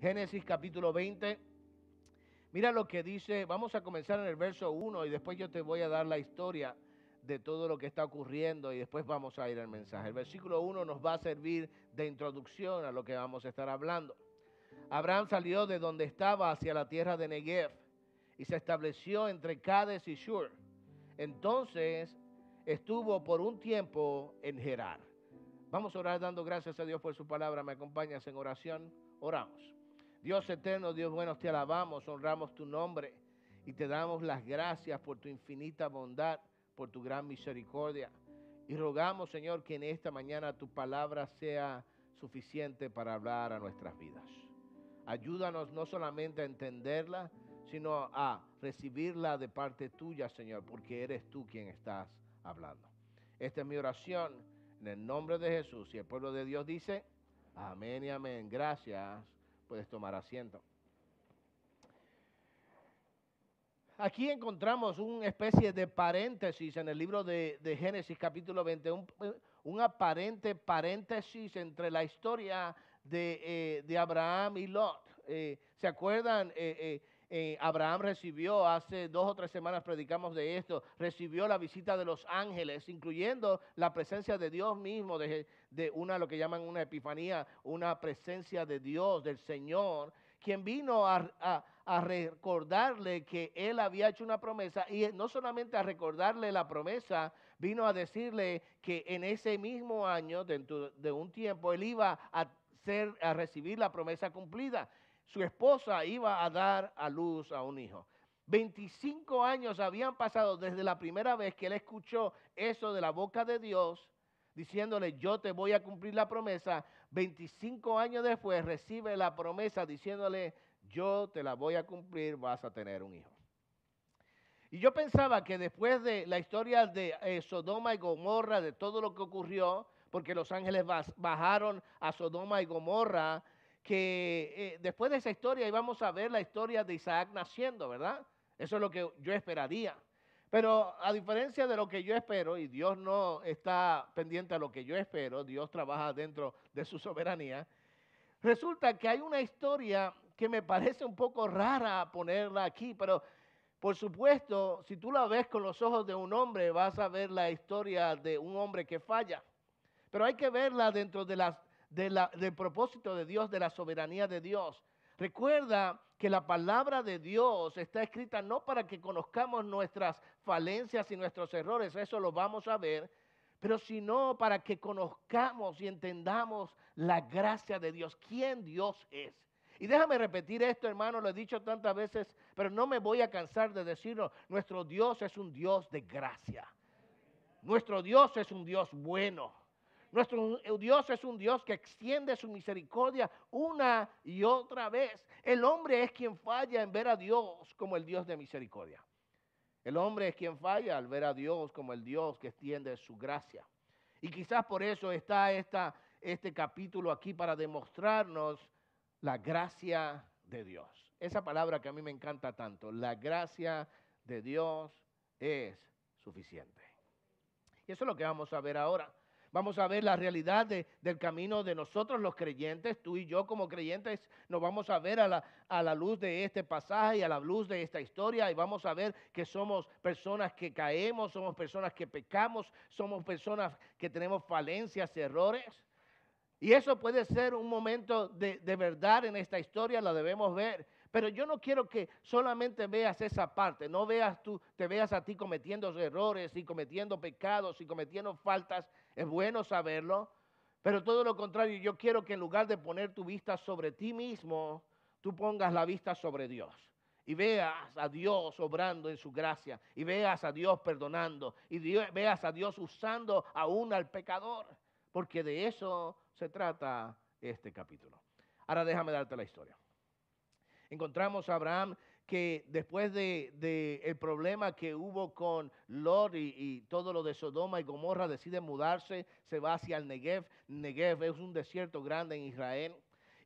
Génesis capítulo 20. Mira lo que dice, vamos a comenzar en el verso 1 y después yo te voy a dar la historia de todo lo que está ocurriendo y después vamos a ir al mensaje. El versículo 1 nos va a servir de introducción a lo que vamos a estar hablando. Abraham salió de donde estaba hacia la tierra de Negev y se estableció entre Cades y Shur. Entonces estuvo por un tiempo en Gerar. Vamos a orar dando gracias a Dios por su palabra. ¿Me acompañas en oración? Oramos. Dios eterno, Dios bueno, te alabamos, honramos tu nombre y te damos las gracias por tu infinita bondad, por tu gran misericordia. Y rogamos, Señor, que en esta mañana tu palabra sea suficiente para hablar a nuestras vidas. Ayúdanos no solamente a entenderla, sino a recibirla de parte tuya, Señor, porque eres tú quien estás hablando. Esta es mi oración en el nombre de Jesús. Y el pueblo de Dios dice, amén y amén. Gracias. Puedes tomar asiento. Aquí encontramos una especie de paréntesis en el libro de Génesis capítulo 20, un aparente paréntesis entre la historia de Abraham y Lot. ¿Se acuerdan? Abraham recibió, hace 2 o 3 semanas predicamos de esto, recibió la visita de los ángeles, incluyendo la presencia de Dios mismo, de lo que llaman una epifanía, una presencia de Dios, del Señor, quien vino a recordarle que él había hecho una promesa, y no solamente a recordarle la promesa, vino a decirle que en ese mismo año, dentro de un tiempo, él iba a recibir la promesa cumplida. Su esposa iba a dar a luz a un hijo. 25 años habían pasado desde la primera vez que él escuchó eso de la boca de Dios, diciéndole, yo te voy a cumplir la promesa. 25 años después recibe la promesa diciéndole, yo te la voy a cumplir, vas a tener un hijo. Y yo pensaba que después de la historia de Sodoma y Gomorra, de todo lo que ocurrió, porque los ángeles bajaron a Sodoma y Gomorra, que después de esa historia íbamos a ver la historia de Isaac naciendo, ¿verdad? Eso es lo que yo esperaría. Pero a diferencia de lo que yo espero, y Dios no está pendiente a lo que yo espero, Dios trabaja dentro de su soberanía, resulta que hay una historia que me parece un poco rara ponerla aquí, pero por supuesto, si tú la ves con los ojos de un hombre, vas a ver la historia de un hombre que falla. Pero hay que verla dentro del propósito de Dios, de la soberanía de Dios. Recuerda que la palabra de Dios está escrita no para que conozcamos nuestras falencias y nuestros errores, eso lo vamos a ver, pero sino para que conozcamos y entendamos la gracia de Dios, quién Dios es. Y déjame repetir esto, hermano, lo he dicho tantas veces, pero no me voy a cansar de decirlo. Nuestro Dios es un Dios de gracia. Nuestro Dios es un Dios bueno. Nuestro Dios es un Dios que extiende su misericordia una y otra vez. El hombre es quien falla en ver a Dios como el Dios de misericordia. El hombre es quien falla al ver a Dios como el Dios que extiende su gracia. Y quizás por eso está este capítulo aquí para demostrarnos la gracia de Dios. Esa palabra que a mí me encanta tanto, la gracia de Dios es suficiente. Y eso es lo que vamos a ver ahora. Vamos a ver la realidad del camino de nosotros los creyentes, tú y yo como creyentes, nos vamos a ver a la luz de este pasaje y a la luz de esta historia y vamos a ver que somos personas que caemos, somos personas que pecamos, somos personas que tenemos falencias, errores. Y eso puede ser un momento de verdad en esta historia, la debemos ver. Pero yo no quiero que solamente veas esa parte, no te veas a ti cometiendo errores y cometiendo pecados y cometiendo faltas. Es bueno saberlo, pero todo lo contrario, yo quiero que en lugar de poner tu vista sobre ti mismo, tú pongas la vista sobre Dios. Y veas a Dios obrando en su gracia, y veas a Dios perdonando, y veas a Dios usando aún al pecador, porque de eso se trata este capítulo. Ahora déjame darte la historia. Encontramos a Abraham que después de el problema que hubo con Lot y todo lo de Sodoma y Gomorra, decide mudarse, se va hacia el Negev. Negev es un desierto grande en Israel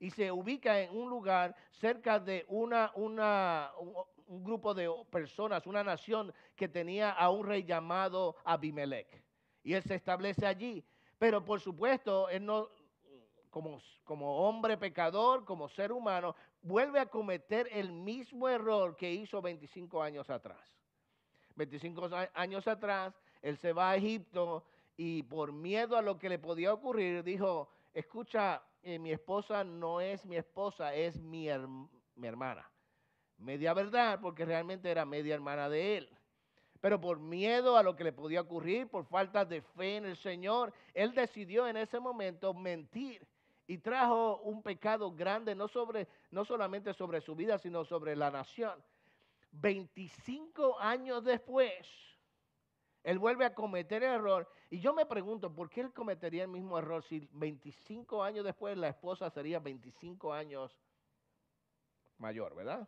y se ubica en un lugar cerca de un grupo de personas, una nación que tenía a un rey llamado Abimelech. Y él se establece allí. Pero por supuesto, él no como hombre pecador, como ser humano, vuelve a cometer el mismo error que hizo 25 años atrás. 25 años atrás, él se va a Egipto y por miedo a lo que le podía ocurrir, dijo, escucha, mi esposa no es mi esposa, es mi hermana. Media verdad, porque realmente era media hermana de él. Pero por miedo a lo que le podía ocurrir, por falta de fe en el Señor, él decidió en ese momento mentir y trajo un pecado grande, no solamente sobre su vida, sino sobre la nación. 25 años después, él vuelve a cometer el error. Y yo me pregunto, ¿por qué él cometería el mismo error si 25 años después la esposa sería 25 años mayor, ¿verdad?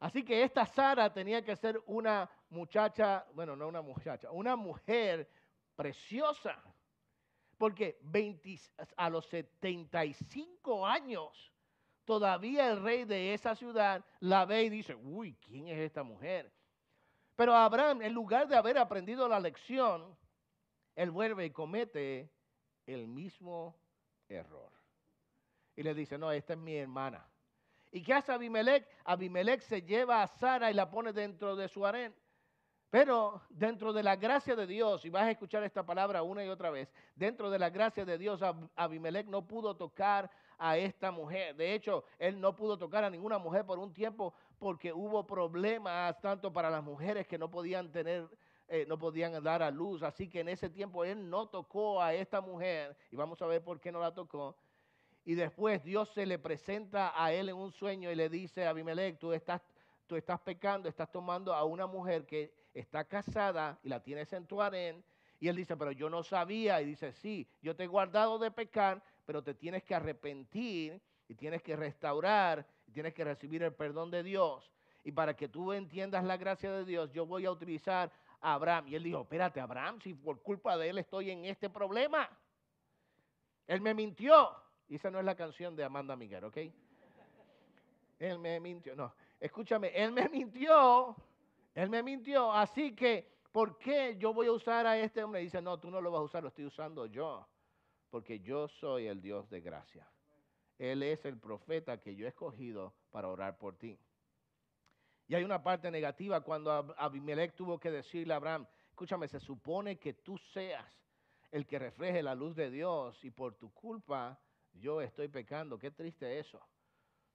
Así que esta Sara tenía que ser una muchacha, bueno, no una muchacha, una mujer preciosa. Porque a los 75 años, todavía el rey de esa ciudad la ve y dice, uy, ¿quién es esta mujer? Pero Abraham, en lugar de haber aprendido la lección, él vuelve y comete el mismo error. Y le dice, no, esta es mi hermana. ¿Y qué hace Abimelech? Abimelech se lleva a Sara y la pone dentro de su harén. Pero dentro de la gracia de Dios, y vas a escuchar esta palabra una y otra vez, dentro de la gracia de Dios, Abimelech no pudo tocar a esta mujer. De hecho, él no pudo tocar a ninguna mujer por un tiempo porque hubo problemas tanto para las mujeres que no podían no podían dar a luz. Así que en ese tiempo él no tocó a esta mujer, y vamos a ver por qué no la tocó. Y después Dios se le presenta a él en un sueño y le dice a Abimelech, tú estás pecando, estás tomando a una mujer que está casada y la tienes en tu harén. Y él dice, pero yo no sabía. Y dice, sí, yo te he guardado de pecar, pero te tienes que arrepentir y tienes que restaurar y tienes que recibir el perdón de Dios. Y para que tú entiendas la gracia de Dios, yo voy a utilizar a Abraham. Y él dijo, espérate, Abraham, si por culpa de él estoy en este problema. Él me mintió. Y esa no es la canción de Amanda Miguel, ¿ok? Él me mintió. No, escúchame, él me mintió. Así que, ¿por qué yo voy a usar a este hombre? Y dice, no, tú no lo vas a usar, lo estoy usando yo. Porque yo soy el Dios de gracia. Él es el profeta que yo he escogido para orar por ti. Y hay una parte negativa cuando Abimelech tuvo que decirle a Abraham, escúchame, se supone que tú seas el que refleje la luz de Dios y por tu culpa yo estoy pecando. Qué triste eso.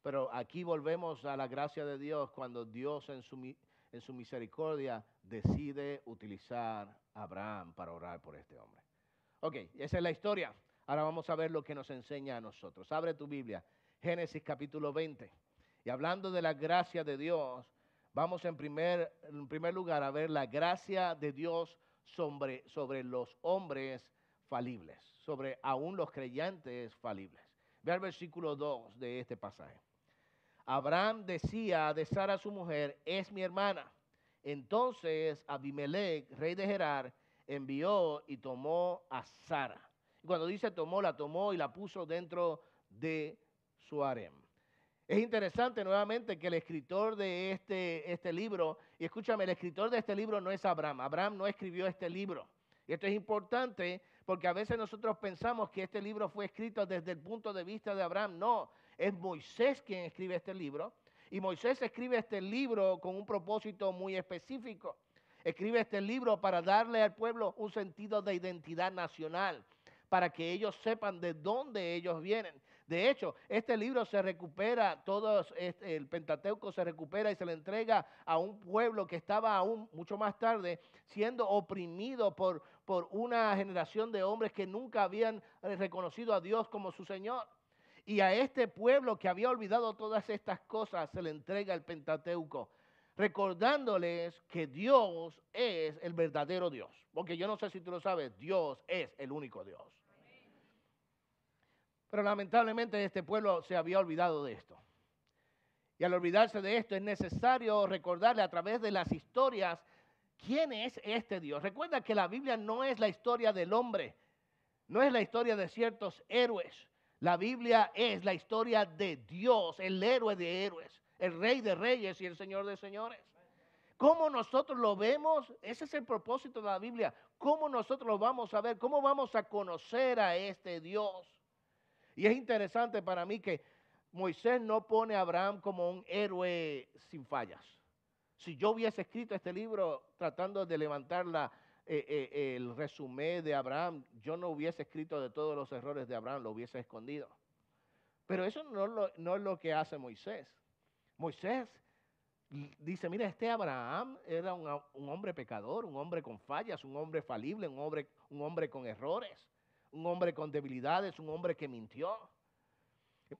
Pero aquí volvemos a la gracia de Dios cuando Dios en su misericordia decide utilizar a Abraham para orar por este hombre. Ok, esa es la historia. Ahora vamos a ver lo que nos enseña a nosotros. Abre tu Biblia, Génesis capítulo 20. Y hablando de la gracia de Dios, vamos en primer lugar a ver la gracia de Dios sobre los hombres falibles, sobre aún los creyentes falibles. Ve al versículo 2 de este pasaje. Abraham decía de Sara su mujer, es mi hermana. Entonces Abimelech, rey de Gerar, envió y tomó a Sara. Y cuando dice tomó, la tomó y la puso dentro de su harem. Es interesante nuevamente que el escritor de este libro, y escúchame, el escritor de este libro no es Abraham. Abraham no escribió este libro. Y esto es importante porque a veces nosotros pensamos que este libro fue escrito desde el punto de vista de Abraham. No, es Moisés quien escribe este libro. Y Moisés escribe este libro con un propósito muy específico. Escribe este libro para darle al pueblo un sentido de identidad nacional, para que ellos sepan de dónde ellos vienen. De hecho, este libro se recupera, el Pentateuco se recupera y se le entrega a un pueblo que estaba aún mucho más tarde siendo oprimido por una generación de hombres que nunca habían reconocido a Dios como su Señor. Y a este pueblo que había olvidado todas estas cosas se le entrega el Pentateuco, recordándoles que Dios es el verdadero Dios. Porque yo no sé si tú lo sabes, Dios es el único Dios. Pero lamentablemente este pueblo se había olvidado de esto. Y al olvidarse de esto es necesario recordarle a través de las historias quién es este Dios. Recuerda que la Biblia no es la historia del hombre, no es la historia de ciertos héroes. La Biblia es la historia de Dios, el héroe de héroes, el rey de reyes y el señor de señores. ¿Cómo nosotros lo vemos? Ese es el propósito de la Biblia. ¿Cómo nosotros lo vamos a ver? ¿Cómo vamos a conocer a este Dios? Y es interesante para mí que Moisés no pone a Abraham como un héroe sin fallas. Si yo hubiese escrito este libro tratando de levantar el resumen de Abraham, yo no hubiese escrito de todos los errores de Abraham, lo hubiese escondido. Pero eso no es lo que hace Moisés. Moisés dice, mira, este Abraham era un hombre pecador, un hombre con fallas, un hombre falible, un hombre con errores, un hombre con debilidades, un hombre que mintió.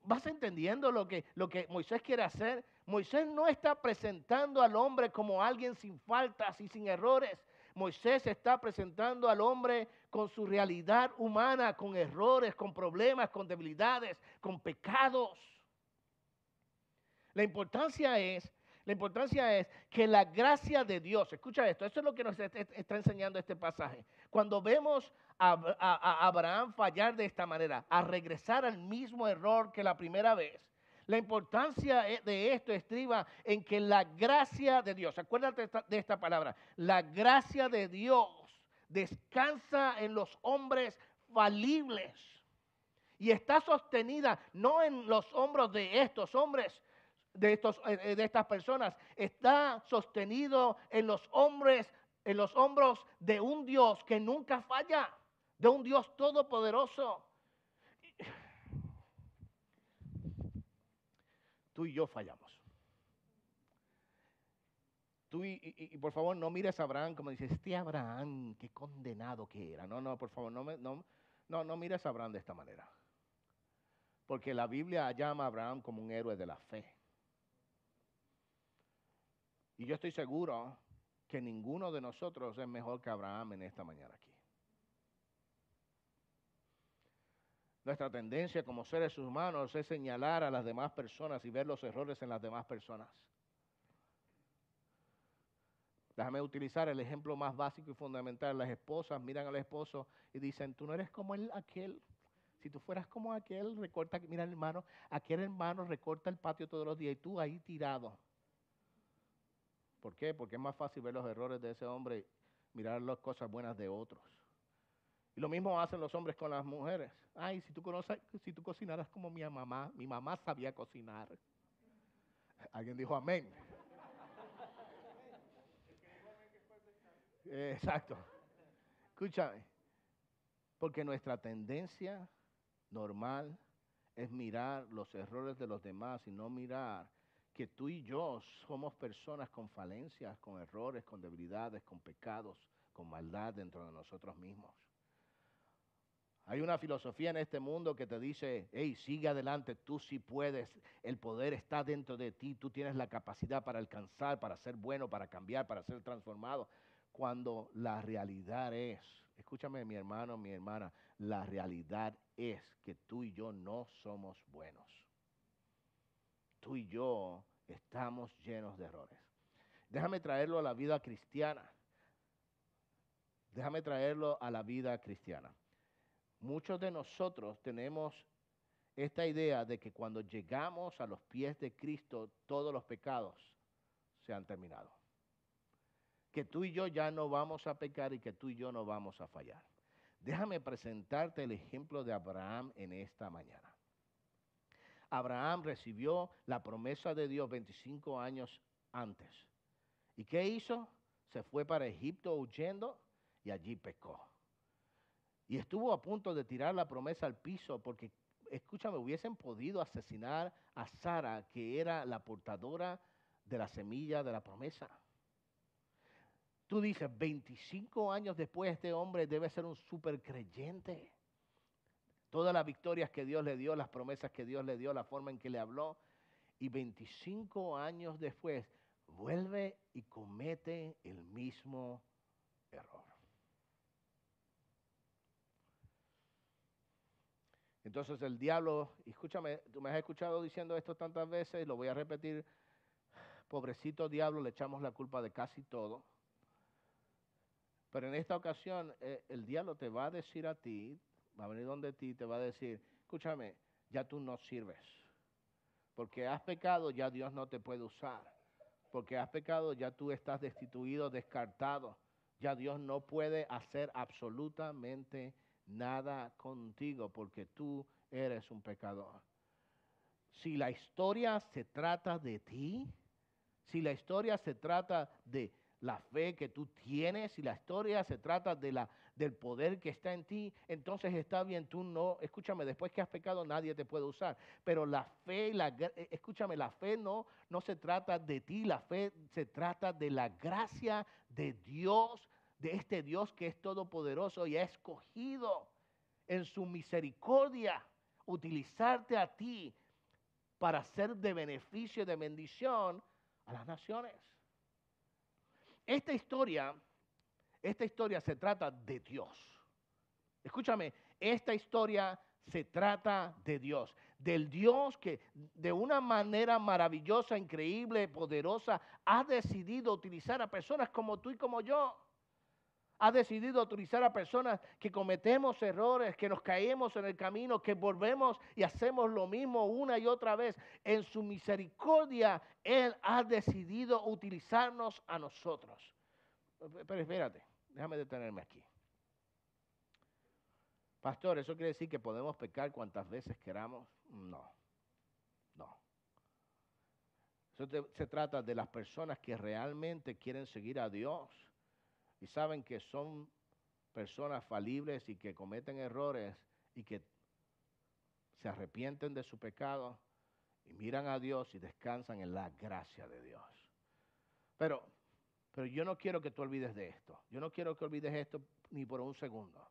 ¿Vas entendiendo lo que Moisés quiere hacer? Moisés no está presentando al hombre como alguien sin faltas y sin errores. Moisés está presentando al hombre con su realidad humana, con errores, con problemas, con debilidades, con pecados. La importancia es que la gracia de Dios, escucha esto, esto es lo que nos está enseñando este pasaje. Cuando vemos a Abraham fallar de esta manera, a regresar al mismo error que la primera vez, la importancia de esto estriba en que la gracia de Dios, acuérdate de esta palabra, la gracia de Dios descansa en los hombres falibles y está sostenida no en los hombros de estos hombres, de estas personas, está sostenido en los hombros de un Dios que nunca falla, de un Dios todopoderoso. Tú y yo fallamos. Tú y por favor no mires a Abraham como dices, este Abraham, qué condenado que era. No, por favor, no mires a Abraham de esta manera. Porque la Biblia llama a Abraham como un héroe de la fe. Y yo estoy seguro que ninguno de nosotros es mejor que Abraham en esta mañana aquí. Nuestra tendencia como seres humanos es señalar a las demás personas y ver los errores en las demás personas. Déjame utilizar el ejemplo más básico y fundamental. Las esposas miran al esposo y dicen, tú no eres como aquel. Si tú fueras como aquel, recorta, mira hermano, aquel hermano recorta el patio todos los días y tú ahí tirado. ¿Por qué? Porque es más fácil ver los errores de ese hombre y mirar las cosas buenas de otros. Y lo mismo hacen los hombres con las mujeres. Ay, si tú cocinaras como mi mamá sabía cocinar. Alguien dijo amén. Exacto. Escúchame. Porque nuestra tendencia normal es mirar los errores de los demás y no mirar que tú y yo somos personas con falencias, con errores, con debilidades, con pecados, con maldad dentro de nosotros mismos. Hay una filosofía en este mundo que te dice, hey, sigue adelante, tú sí puedes, el poder está dentro de ti, tú tienes la capacidad para alcanzar, para ser bueno, para cambiar, para ser transformado. Cuando la realidad es, escúchame mi hermano, mi hermana, la realidad es que tú y yo no somos buenos. Tú y yo estamos llenos de errores. Déjame traerlo a la vida cristiana. Déjame traerlo a la vida cristiana. Muchos de nosotros tenemos esta idea de que cuando llegamos a los pies de Cristo, todos los pecados se han terminado. Que tú y yo ya no vamos a pecar y que tú y yo no vamos a fallar. Déjame presentarte el ejemplo de Abraham en esta mañana. Abraham recibió la promesa de Dios 25 años antes. ¿Y qué hizo? Se fue para Egipto huyendo y allí pecó. Y estuvo a punto de tirar la promesa al piso porque, escúchame, hubiesen podido asesinar a Sara, que era la portadora de la semilla de la promesa. Tú dices, 25 años después este hombre debe ser un súper creyente. Todas las victorias que Dios le dio, las promesas que Dios le dio, la forma en que le habló. Y 25 años después vuelve y comete el mismo error. Entonces el diablo, escúchame, tú me has escuchado diciendo esto tantas veces, lo voy a repetir, pobrecito diablo, le echamos la culpa de casi todo. Pero en esta ocasión el diablo te va a decir a ti, va a venir donde ti, te va a decir, escúchame, ya tú no sirves. Porque has pecado, ya Dios no te puede usar. porque has pecado, ya tú estás destituido, descartado. Ya Dios no puede hacer absolutamente nada contigo porque tú eres un pecador. Si la historia se trata de ti, si la historia se trata de la fe que tú tienes, si la historia se trata del poder que está en ti, entonces está bien, tú no, escúchame, después que has pecado nadie te puede usar, pero la fe, escúchame, la fe no se trata de ti, la fe se trata de la gracia de Dios, de este Dios que es todopoderoso y ha escogido en su misericordia utilizarte a ti para ser de beneficio y de bendición a las naciones. Esta historia se trata de Dios. Escúchame, esta historia se trata de Dios. Del Dios que de una manera maravillosa, increíble, poderosa, ha decidido utilizar a personas como tú y como yo. Ha decidido utilizar a personas que cometemos errores, que nos caemos en el camino, que volvemos y hacemos lo mismo una y otra vez. En su misericordia, Él ha decidido utilizarnos a nosotros. Pero espérate, déjame detenerme aquí. Pastor, ¿eso quiere decir que podemos pecar cuantas veces queramos? No. Eso se trata de las personas que realmente quieren seguir a Dios y saben que son personas falibles y que cometen errores y que se arrepienten de su pecado y miran a Dios y descansan en la gracia de Dios. Pero yo no quiero que tú olvides de esto. Yo no quiero que olvides esto ni por un segundo.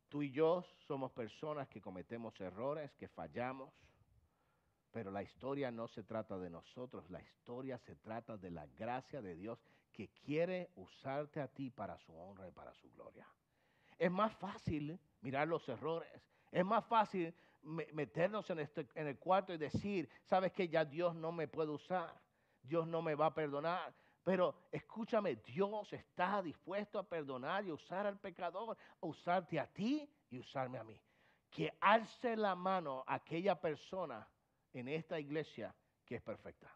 Tú y yo somos personas que cometemos errores, que fallamos, pero la historia no se trata de nosotros, la historia se trata de la gracia de Dios que quiere usarte a ti para su honra y para su gloria. Es más fácil mirar los errores, es más fácil meternos en el cuarto y decir, sabes que ya Dios no me puede usar, Dios no me va a perdonar. Pero escúchame, Dios está dispuesto a perdonar y usar al pecador, a usarte a ti y usarme a mí. Que alce la mano a aquella persona en esta iglesia que es perfecta.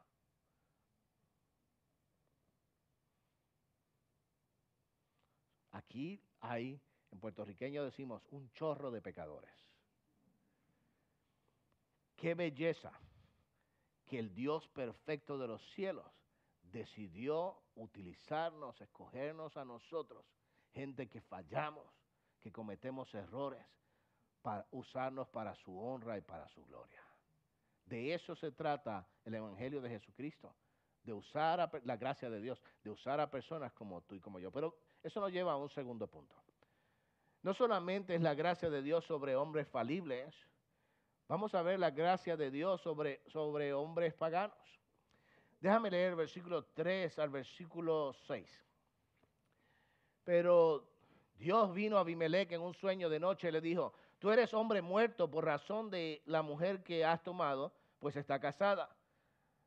Aquí hay, en puertorriqueño decimos, un chorro de pecadores. Qué belleza que el Dios perfecto de los cielos decidió utilizarnos, escogernos a nosotros, gente que fallamos, que cometemos errores, para usarnos para su honra y para su gloria. De eso se trata el Evangelio de Jesucristo, de usar la gracia de Dios, de usar a personas como tú y como yo. Pero eso nos lleva a un segundo punto. No solamente es la gracia de Dios sobre hombres falibles, vamos a ver la gracia de Dios sobre hombres paganos. Déjame leer el versículo 3 al versículo 6. Pero Dios vino a Abimelec en un sueño de noche y le dijo, tú eres hombre muerto por razón de la mujer que has tomado, pues está casada.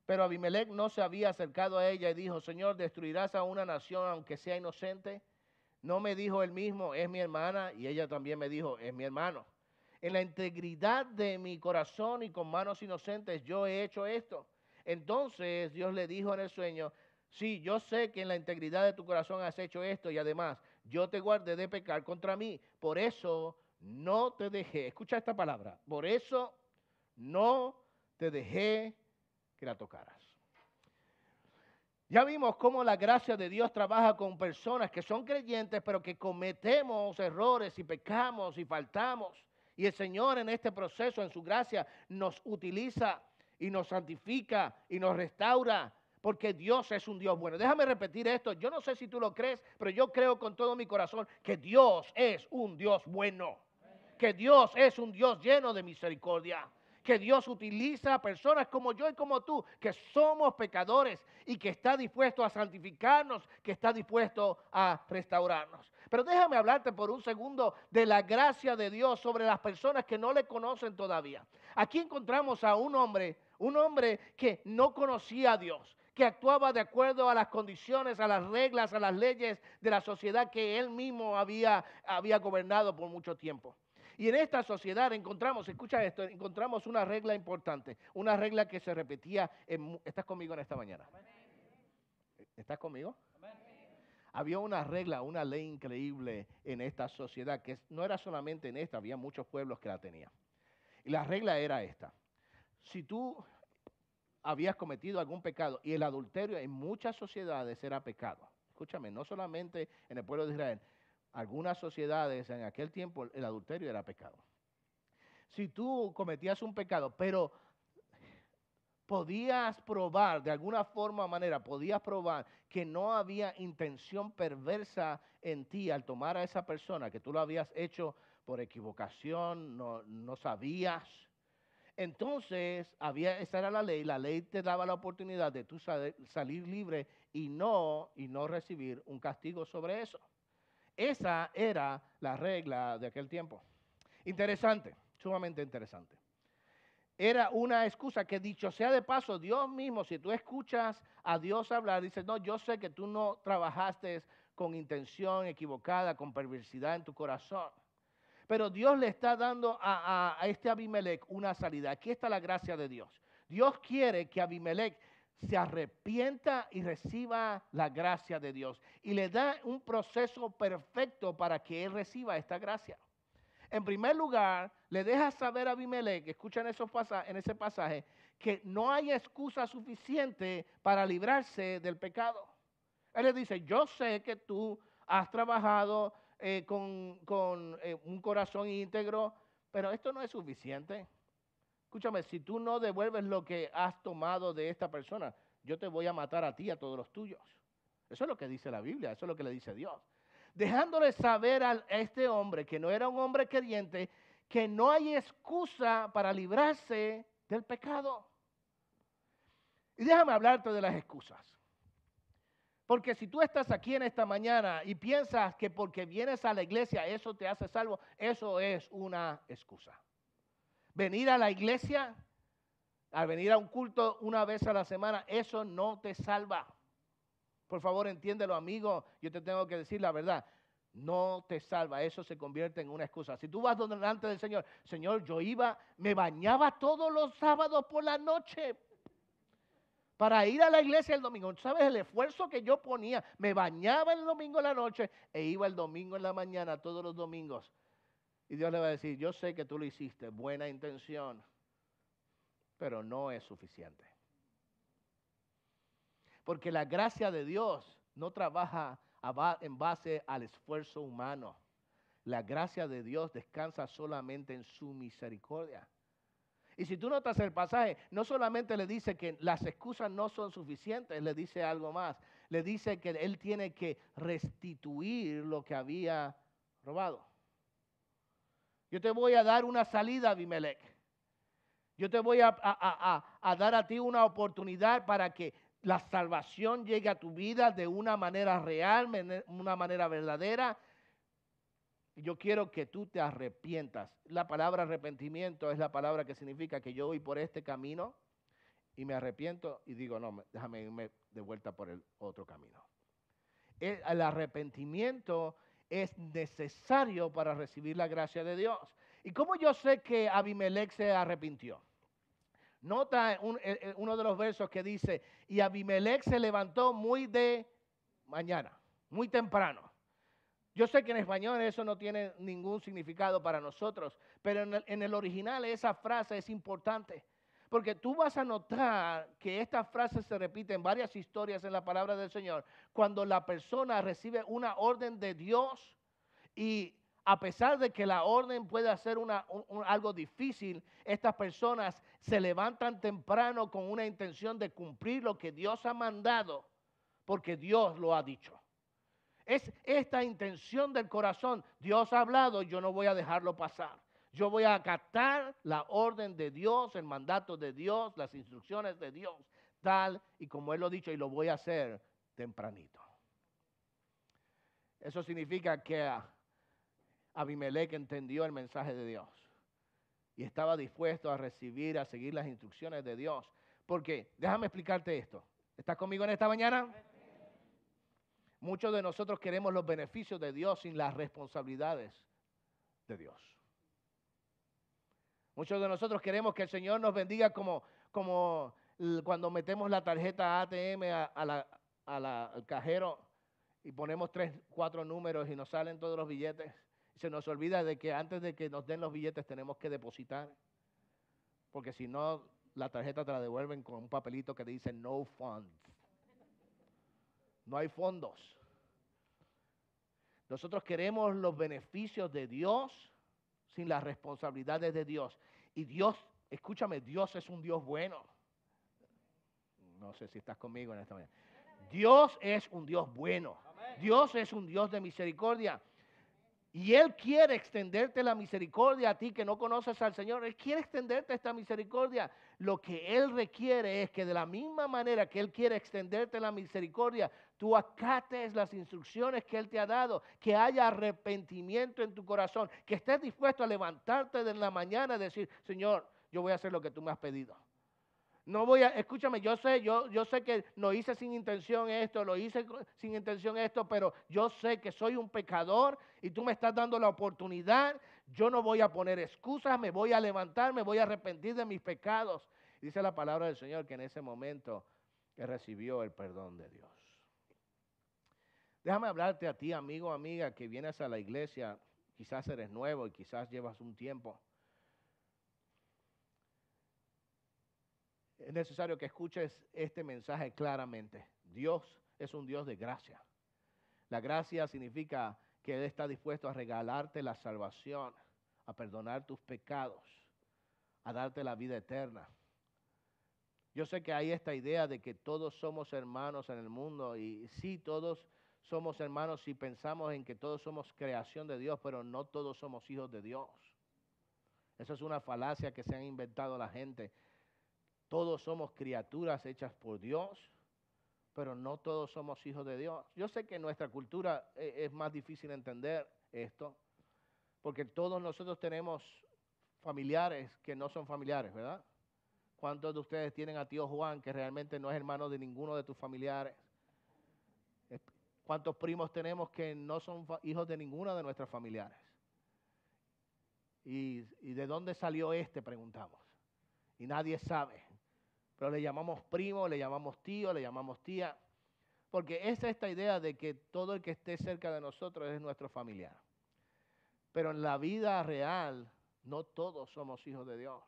Pero Abimelec no se había acercado a ella y dijo, Señor, ¿destruirás a una nación aunque sea inocente? No me dijo él mismo, es mi hermana, y ella también me dijo, es mi hermano. En la integridad de mi corazón y con manos inocentes yo he hecho esto. Entonces Dios le dijo en el sueño, sí, yo sé que en la integridad de tu corazón has hecho esto y además yo te guardé de pecar contra mí. Por eso no te dejé, escucha esta palabra, por eso no te dejé que la tocaras. Ya vimos cómo la gracia de Dios trabaja con personas que son creyentes, pero que cometemos errores y pecamos y faltamos. Y el Señor en este proceso, en su gracia, nos utiliza y nos santifica y nos restaura, porque Dios es un Dios bueno. Déjame repetir esto, yo no sé si tú lo crees, pero yo creo con todo mi corazón que Dios es un Dios bueno, que Dios es un Dios lleno de misericordia, que Dios utiliza a personas como yo y como tú, que somos pecadores y que está dispuesto a santificarnos, que está dispuesto a restaurarnos. Pero déjame hablarte por un segundo de la gracia de Dios sobre las personas que no le conocen todavía. Aquí encontramos a un hombre que no conocía a Dios, que actuaba de acuerdo a las condiciones, a las reglas, a las leyes de la sociedad que él mismo había gobernado por mucho tiempo. Y en esta sociedad encontramos, escucha esto, encontramos una regla importante, una regla que se repetía. ¿Estás conmigo en esta mañana? ¿Estás conmigo? Había una regla, una ley increíble en esta sociedad, que no era solamente en esta, había muchos pueblos que la tenían. Y la regla era esta: si tú habías cometido algún pecado, y el adulterio en muchas sociedades era pecado. Escúchame, no solamente en el pueblo de Israel, algunas sociedades en aquel tiempo el adulterio era pecado. Si tú cometías un pecado, pero podías probar, de alguna forma o manera, podías probar que no había intención perversa en ti al tomar a esa persona, que tú lo habías hecho por equivocación, no sabías. Entonces, esa era la ley te daba la oportunidad de tú salir libre y no recibir un castigo sobre eso. Esa era la regla de aquel tiempo. Interesante, sumamente interesante. Era una excusa que, dicho sea de paso, Dios mismo, si tú escuchas a Dios hablar, dice: no, yo sé que tú no trabajaste con intención equivocada, con perversidad en tu corazón. Pero Dios le está dando a este Abimelech una salida. Aquí está la gracia de Dios. Dios quiere que Abimelech se arrepienta y reciba la gracia de Dios. Y le da un proceso perfecto para que él reciba esta gracia. En primer lugar, le deja saber a Abimelech, escuchan en ese pasaje, que no hay excusa suficiente para librarse del pecado. Él le dice: yo sé que tú has trabajado con un corazón íntegro, pero esto no es suficiente. Escúchame, si tú no devuelves lo que has tomado de esta persona, yo te voy a matar a ti y a todos los tuyos. Eso es lo que dice la Biblia, eso es lo que le dice Dios. Dejándole saber a este hombre, que no era un hombre creyente, que no hay excusa para librarse del pecado. Y déjame hablarte de las excusas. Porque si tú estás aquí en esta mañana y piensas que porque vienes a la iglesia eso te hace salvo, eso es una excusa. Venir a la iglesia, al venir a un culto una vez a la semana, eso no te salva. Por favor, entiéndelo, amigo, yo te tengo que decir la verdad. No te salva, eso se convierte en una excusa. Si tú vas delante del Señor: Señor, yo me bañaba todos los sábados por la noche para ir a la iglesia el domingo. ¿Tú sabes el esfuerzo que yo ponía? Me bañaba el domingo en la noche e iba el domingo en la mañana todos los domingos. Y Dios le va a decir: yo sé que tú lo hiciste, buena intención, pero no es suficiente. Porque la gracia de Dios no trabaja en base al esfuerzo humano. La gracia de Dios descansa solamente en su misericordia. Y si tú notas el pasaje, no solamente le dice que las excusas no son suficientes, le dice algo más. Le dice que él tiene que restituir lo que había robado. Yo te voy a dar una salida, Abimelech. Yo te voy a dar a ti una oportunidad para que la salvación llegue a tu vida de una manera real, una manera verdadera. Yo quiero que tú te arrepientas. La palabra arrepentimiento es la palabra que significa que yo voy por este camino y me arrepiento y digo: no, déjame irme de vuelta por el otro camino. El arrepentimiento es necesario para recibir la gracia de Dios. ¿Y cómo yo sé que Abimelech se arrepintió? Nota uno de los versos que dice: y Abimelech se levantó muy de mañana, muy temprano. Yo sé que en español eso no tiene ningún significado para nosotros, pero en el original esa frase es importante. Porque tú vas a notar que esta frase se repite en varias historias en la palabra del Señor, cuando la persona recibe una orden de Dios y a pesar de que la orden puede hacer algo difícil, estas personas se levantan temprano con una intención de cumplir lo que Dios ha mandado, porque Dios lo ha dicho. Es esta intención del corazón: Dios ha hablado, yo no voy a dejarlo pasar. Yo voy a acatar la orden de Dios, el mandato de Dios, las instrucciones de Dios, tal y como Él lo ha dicho, y lo voy a hacer tempranito. Eso significa que Abimelech entendió el mensaje de Dios y estaba dispuesto a seguir las instrucciones de Dios. Porque, déjame explicarte esto. ¿Estás conmigo en esta mañana? Muchos de nosotros queremos los beneficios de Dios sin las responsabilidades de Dios. Muchos de nosotros queremos que el Señor nos bendiga como cuando metemos la tarjeta ATM al cajero y ponemos 3, 4 números y nos salen todos los billetes. Se nos olvida de que antes de que nos den los billetes tenemos que depositar. Porque si no, la tarjeta te la devuelven con un papelito que dice no funds. No hay fondos. Nosotros queremos los beneficios de Dios sin las responsabilidades de Dios. Y Dios, escúchame, Dios es un Dios bueno. No sé si estás conmigo en esta mañana. Dios es un Dios bueno. Dios es un Dios de misericordia. Y Él quiere extenderte la misericordia a ti que no conoces al Señor. Él quiere extenderte esta misericordia. Lo que Él requiere es que de la misma manera que Él quiere extenderte la misericordia, tú acates las instrucciones que Él te ha dado, que haya arrepentimiento en tu corazón, que estés dispuesto a levantarte de la mañana y decir, Señor, yo voy a hacer lo que tú me has pedido. No voy a, escúchame, yo sé que lo hice sin intención esto, lo hice sin intención esto, pero yo sé que soy un pecador y tú me estás dando la oportunidad. Yo no voy a poner excusas, me voy a levantar, me voy a arrepentir de mis pecados. Dice la palabra del Señor que en ese momento él recibió el perdón de Dios. Déjame hablarte a ti, amigo o amiga, que vienes a la iglesia, quizás eres nuevo y quizás llevas un tiempo. Es necesario que escuches este mensaje claramente. Dios es un Dios de gracia. La gracia significa que Él está dispuesto a regalarte la salvación, a perdonar tus pecados, a darte la vida eterna. Yo sé que hay esta idea de que todos somos hermanos en el mundo y sí, todos somos hermanos si pensamos en que todos somos creación de Dios, pero no todos somos hijos de Dios. Esa es una falacia que se han inventado la gente. Todos somos criaturas hechas por Dios, pero no todos somos hijos de Dios. Yo sé que en nuestra cultura es más difícil entender esto, porque todos nosotros tenemos familiares que no son familiares, ¿verdad? ¿Cuántos de ustedes tienen a tío Juan que realmente no es hermano de ninguno de tus familiares? ¿Cuántos primos tenemos que no son hijos de ninguna de nuestras familiares? ¿Y de dónde salió este? Preguntamos. Y nadie sabe. Pero le llamamos primo, le llamamos tío, le llamamos tía. Porque es esta idea de que todo el que esté cerca de nosotros es nuestro familiar. Pero en la vida real, no todos somos hijos de Dios.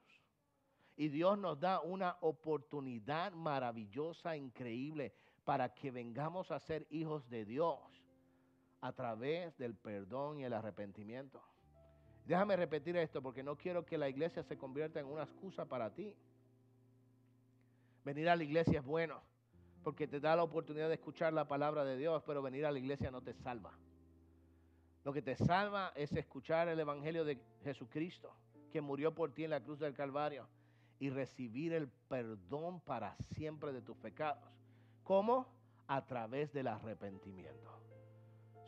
Y Dios nos da una oportunidad maravillosa, increíble, para que vengamos a ser hijos de Dios a través del perdón y el arrepentimiento. Déjame repetir esto porque no quiero que la iglesia se convierta en una excusa para ti. Venir a la iglesia es bueno porque te da la oportunidad de escuchar la palabra de Dios, pero venir a la iglesia no te salva. Lo que te salva es escuchar el evangelio de Jesucristo, que murió por ti en la cruz del Calvario, y recibir el perdón para siempre de tus pecados. ¿Cómo? A través del arrepentimiento.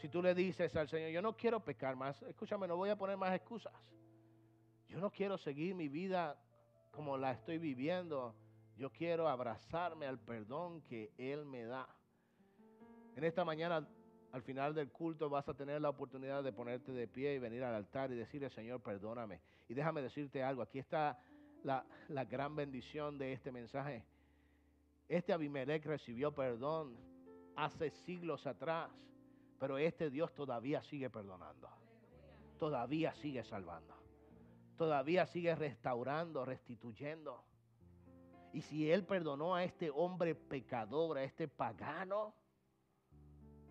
Si tú le dices al Señor, yo no quiero pecar más, escúchame, no voy a poner más excusas. Yo no quiero seguir mi vida como la estoy viviendo. Yo quiero abrazarme al perdón que Él me da. En esta mañana, al final del culto, vas a tener la oportunidad de ponerte de pie y venir al altar y decirle, Señor, perdóname. Y déjame decirte algo, aquí está la gran bendición de este mensaje. Este Abimelech recibió perdón hace siglos atrás, pero este Dios todavía sigue perdonando. Todavía sigue salvando. Todavía sigue restaurando, restituyendo. Y si Él perdonó a este hombre pecador, a este pagano,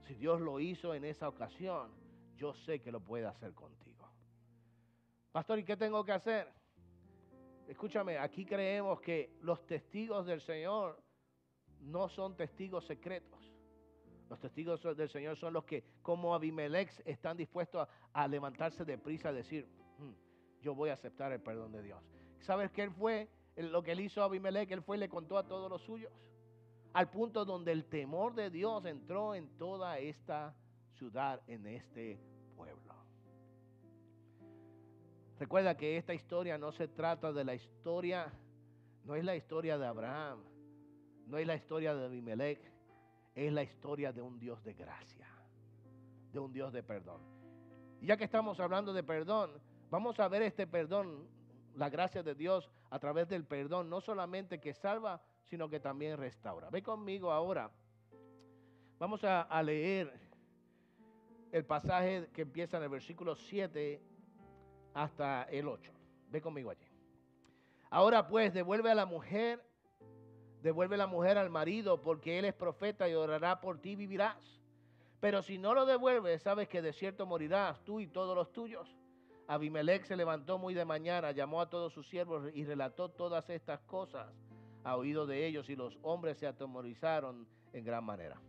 si Dios lo hizo en esa ocasión, yo sé que lo puede hacer contigo. Pastor, ¿y qué tengo que hacer? Escúchame, aquí creemos que los testigos del Señor no son testigos secretos. Los testigos del Señor son los que, como Abimelech, están dispuestos a levantarse deprisa y decir, yo voy a aceptar el perdón de Dios. ¿Sabes qué fue lo que él hizo a Abimelech? Él fue y le contó a todos los suyos. Al punto donde el temor de Dios entró en toda esta ciudad, en este pueblo. Recuerda que esta historia no se trata de la historia, no es la historia de Abraham, no es la historia de Abimelech, es la historia de un Dios de gracia, de un Dios de perdón. Y ya que estamos hablando de perdón, vamos a ver este perdón la gracia de Dios a través del perdón, no solamente que salva, sino que también restaura. Ve conmigo ahora. Vamos a leer el pasaje que empieza en el versículo 7 hasta el 8. Ve conmigo allí. Ahora pues, devuelve la mujer al marido, porque él es profeta y orará por ti y vivirás. Pero si no lo devuelves, sabes que de cierto morirás tú y todos los tuyos. Abimelech se levantó muy de mañana, llamó a todos sus siervos y relató todas estas cosas a oído de ellos, y los hombres se atemorizaron en gran manera.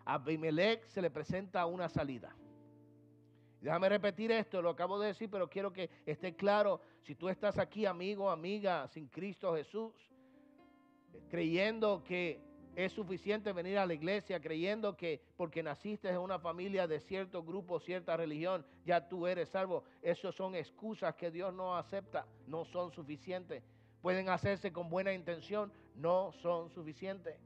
A Abimelech se le presenta una salida. Déjame repetir esto, lo acabo de decir, pero quiero que esté claro. Si tú estás aquí, amigo, amiga, sin Cristo Jesús, creyendo que es suficiente venir a la iglesia, creyendo que porque naciste en una familia de cierto grupo, cierta religión, ya tú eres salvo. Esas son excusas que Dios no acepta, no son suficientes. Pueden hacerse con buena intención, no son suficientes.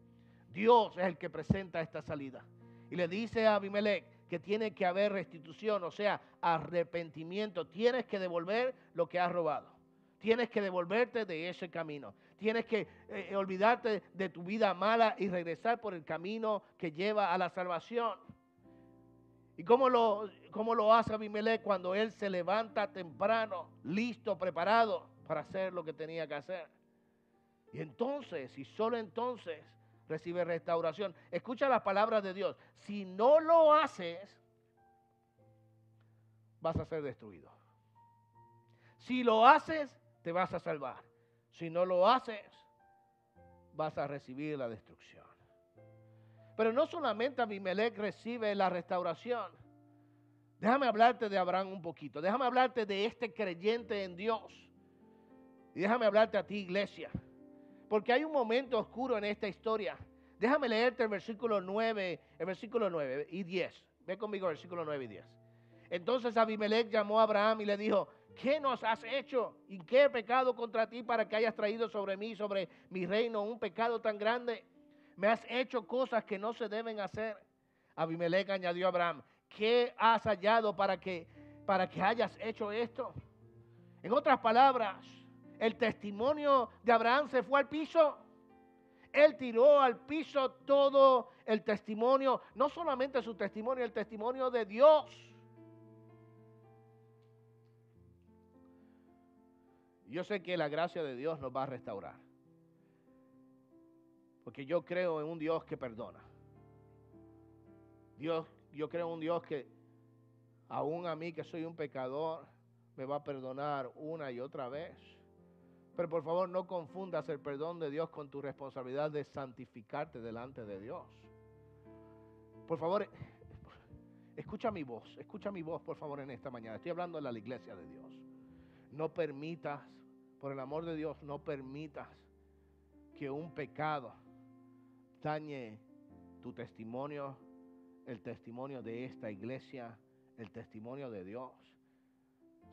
Dios es el que presenta esta salida. Y le dice a Abimelech que tiene que haber restitución, o sea, arrepentimiento. Tienes que devolver lo que has robado. Tienes que devolverte de ese camino. Tienes que olvidarte de tu vida mala y regresar por el camino que lleva a la salvación. ¿Y cómo lo hace Abimelech? Cuando él se levanta temprano, listo, preparado para hacer lo que tenía que hacer. Y entonces, y solo entonces, recibe restauración. Escucha las palabras de Dios. Si no lo haces, vas a ser destruido. Si lo haces, te vas a salvar. Si no lo haces, vas a recibir la destrucción. Pero no solamente Abimelech recibe la restauración. Déjame hablarte de Abraham un poquito. Déjame hablarte de este creyente en Dios. Y déjame hablarte a ti, iglesia. Porque hay un momento oscuro en esta historia. Déjame leerte el versículo 9 y 10. Ve conmigo el versículo 9 y 10. Entonces Abimelech llamó a Abraham y le dijo: ¿qué nos has hecho? ¿Y qué he pecado contra ti para que hayas traído sobre mí, sobre mi reino, un pecado tan grande? Me has hecho cosas que no se deben hacer. Abimelech añadió a Abraham: ¿qué has hallado para que hayas hecho esto? En otras palabras, el testimonio de Abraham se fue al piso. Él tiró al piso todo el testimonio, no solamente su testimonio, el testimonio de Dios. Yo sé que la gracia de Dios nos va a restaurar, porque yo creo en un Dios que perdona. Yo creo en un Dios que aún a mí, que soy un pecador, me va a perdonar una y otra vez. Pero por favor, no confundas el perdón de Dios con tu responsabilidad de santificarte delante de Dios. Por favor, escucha mi voz, por favor, en esta mañana. Estoy hablando de la iglesia de Dios. No permitas, por el amor de Dios, no permitas que un pecado dañe tu testimonio, el testimonio de esta iglesia, el testimonio de Dios.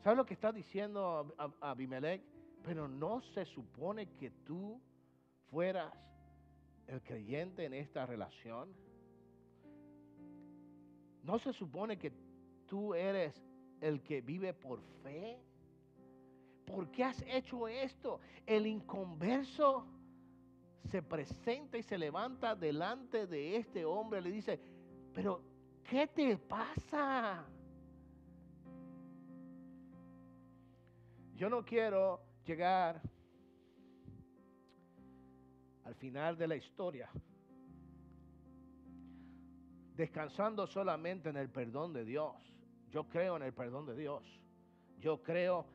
¿Sabes lo que está diciendo Abimelech? Pero no se supone que tú fueras el creyente en esta relación. No se supone que tú eres el que vive por fe. ¿Por qué has hecho esto? El inconverso se presenta y se levanta delante de este hombre. Le dice: pero ¿qué te pasa? Yo no quiero llegar al final de la historia descansando solamente en el perdón de Dios. Yo creo en el perdón de Dios. Yo creo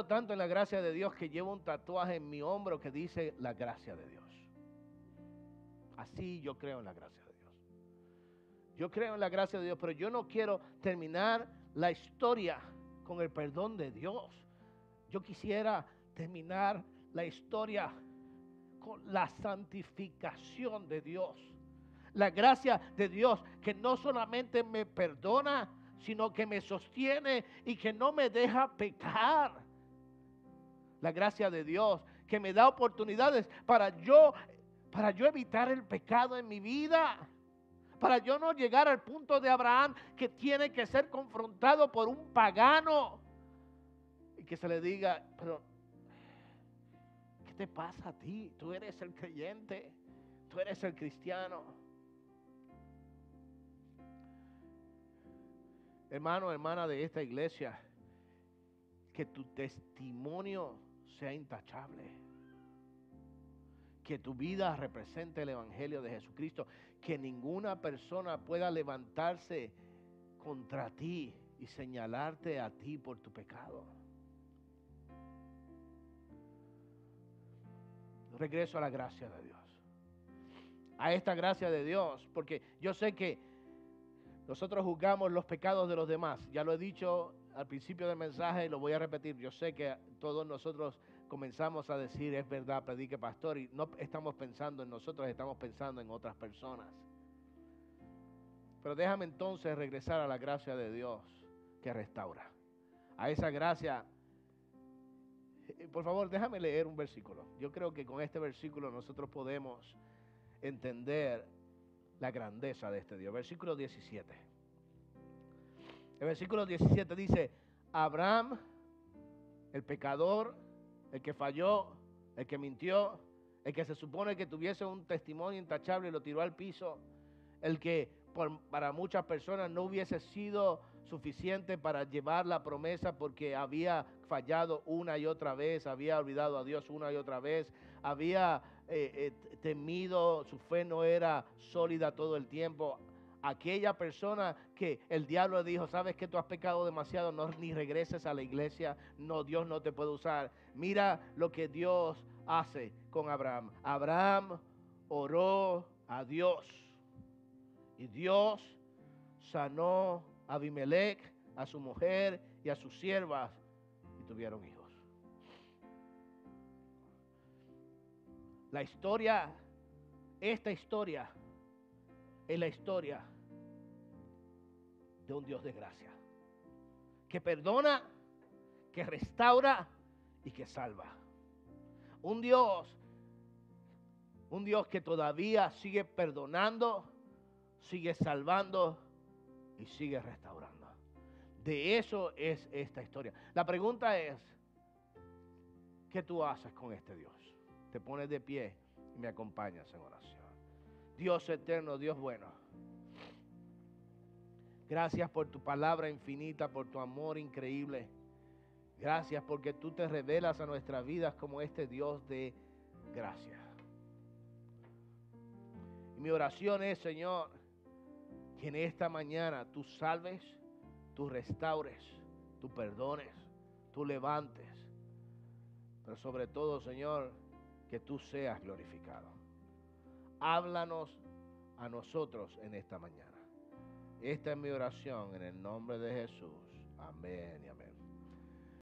tanto en la gracia de Dios que llevo un tatuaje en mi hombro que dice la gracia de Dios. Así yo creo en la gracia de Dios. Yo creo en la gracia de Dios, pero yo no quiero terminar la historia con el perdón de Dios. Yo quisiera terminar la historia con la santificación de Dios. La gracia de Dios que no solamente me perdona, sino que me sostiene y que no me deja pecar. La gracia de Dios que me da oportunidades para yo evitar el pecado en mi vida. Para yo no llegar al punto de Abraham, que tiene que ser confrontado por un pagano que se le diga, pero ¿qué te pasa a ti? Tú eres el creyente, tú eres el cristiano. Hermano, hermana de esta iglesia, que tu testimonio sea intachable. Que tu vida represente el evangelio de Jesucristo. Que ninguna persona pueda levantarse contra ti y señalarte a ti por tu pecado. Regreso a la gracia de Dios. A esta gracia de Dios, porque yo sé que nosotros juzgamos los pecados de los demás. Ya lo he dicho al principio del mensaje y lo voy a repetir. Yo sé que todos nosotros comenzamos a decir, es verdad, predique pastor, y no estamos pensando en nosotros, estamos pensando en otras personas. Pero déjame entonces regresar a la gracia de Dios que restaura. A esa gracia. Por favor, déjame leer un versículo. Yo creo que con este versículo nosotros podemos entender la grandeza de este Dios. Versículo 17. El versículo 17 dice, Abraham, el pecador, el que falló, el que mintió, el que se supone que tuviese un testimonio intachable y lo tiró al piso, el que para muchas personas no hubiese sido suficiente para llevar la promesa porque había fallado una y otra vez, había olvidado a Dios una y otra vez, había temido, su fe no era sólida todo el tiempo. Aquella persona que el diablo le dijo, sabes que tú has pecado demasiado, no ni regreses a la iglesia, no, Dios no te puede usar. Mira lo que Dios hace con Abraham. Abraham oró a Dios y Dios sanó a Abimelech, a su mujer y a sus siervas y tuvieron hijos. La historia, esta historia es la historia de un Dios de gracia, que perdona, que restaura y que salva. Un Dios que todavía sigue perdonando, sigue salvando y sigue restaurando. De eso es esta historia. La pregunta es, ¿qué tú haces con este Dios? Te pones de pie y me acompañas en oración. Dios eterno, Dios bueno. Gracias por tu palabra infinita, por tu amor increíble. Gracias porque tú te revelas a nuestras vidas como este Dios de gracia. Y mi oración es, Señor, que en esta mañana tú salves, tú restaures, tú perdones, tú levantes. Pero sobre todo, Señor, que tú seas glorificado. Háblanos a nosotros en esta mañana. Esta es mi oración en el nombre de Jesús. Amén y amén.